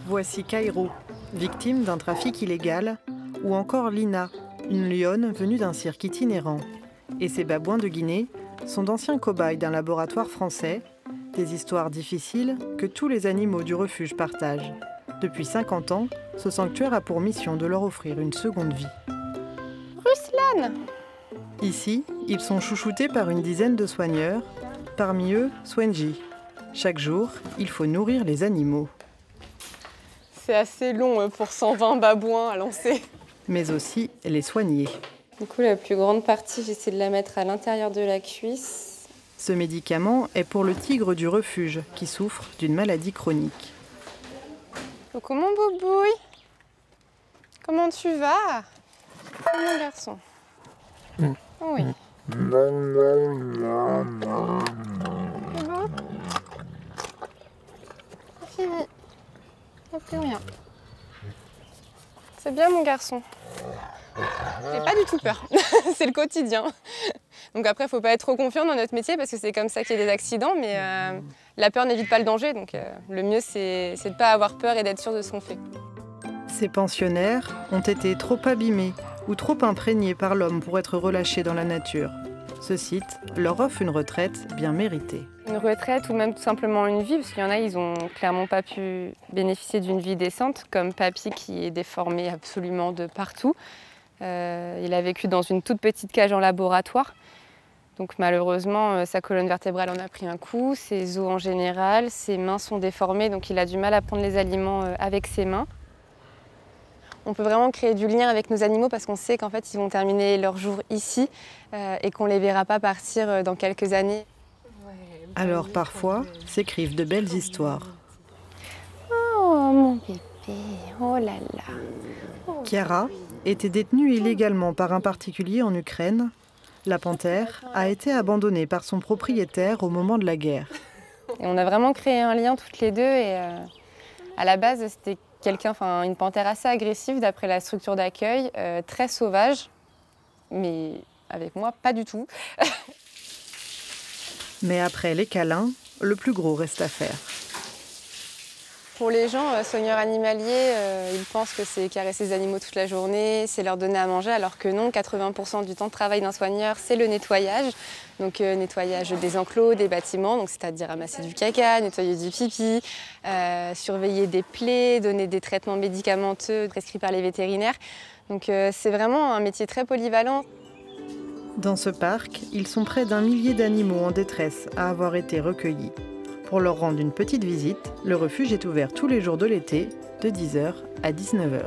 Voici Cairo, victime d'un trafic illégal, ou encore Lina, une lionne venue d'un cirque itinérant. Et ces babouins de Guinée sont d'anciens cobayes d'un laboratoire français, des histoires difficiles que tous les animaux du refuge partagent. Depuis 50 ans, ce sanctuaire a pour mission de leur offrir une seconde vie. Ruslan! Ici, ils sont chouchoutés par une dizaine de soigneurs, parmi eux Swenji. Chaque jour, il faut nourrir les animaux. C'est assez long pour 120 babouins à lancer. Mais aussi les soigner. Du coup, la plus grande partie, j'essaie de la mettre à l'intérieur de la cuisse. Ce médicament est pour le tigre du refuge qui souffre d'une maladie chronique. Coucou mon boubouille. Comment tu vas? Oh, mon garçon. Oui. C'est bon? C'est fini. Il n'y a plus rien. C'est bien mon garçon. J'ai pas du tout peur. C'est le quotidien. Donc après, il ne faut pas être trop confiant dans notre métier parce que c'est comme ça qu'il y a des accidents, mais la peur n'évite pas le danger. Donc le mieux, c'est de ne pas avoir peur et d'être sûr de ce qu'on fait. Ces pensionnaires ont été trop abîmés ou trop imprégnés par l'homme pour être relâchés dans la nature. Ce site leur offre une retraite bien méritée. Une retraite ou même tout simplement une vie, parce qu'il y en a, ils n'ont clairement pas pu bénéficier d'une vie décente, comme Papy qui est déformé absolument de partout. Il a vécu dans une toute petite cage en laboratoire. Donc malheureusement, sa colonne vertébrale en a pris un coup, ses os en général, ses mains sont déformées, donc il a du mal à prendre les aliments avec ses mains. On peut vraiment créer du lien avec nos animaux parce qu'on sait qu'en fait, ils vont terminer leur jour ici et qu'on ne les verra pas partir dans quelques années. Alors parfois, s'écrivent de belles histoires. Oh mon bébé, oh là là. Chiara était détenue illégalement par un particulier en Ukraine. La panthère a été abandonnée par son propriétaire au moment de la guerre. Et on a vraiment créé un lien toutes les deux et à la base, c'était une panthère assez agressive d'après la structure d'accueil, très sauvage, mais avec moi, pas du tout. Mais après les câlins, le plus gros reste à faire. Pour les gens, soigneurs animaliers, ils pensent que c'est caresser les animaux toute la journée, c'est leur donner à manger, alors que non, 80% du temps de travail d'un soigneur, c'est le nettoyage. Donc nettoyage des enclos, des bâtiments, donc c'est-à-dire ramasser du caca, nettoyer du pipi, surveiller des plaies, donner des traitements médicamenteux prescrits par les vétérinaires. Donc c'est vraiment un métier très polyvalent. Dans ce parc, ils sont près d'1 millier d'animaux en détresse à avoir été recueillis. Pour leur rendre une petite visite, le refuge est ouvert tous les jours de l'été, de 10h à 19h.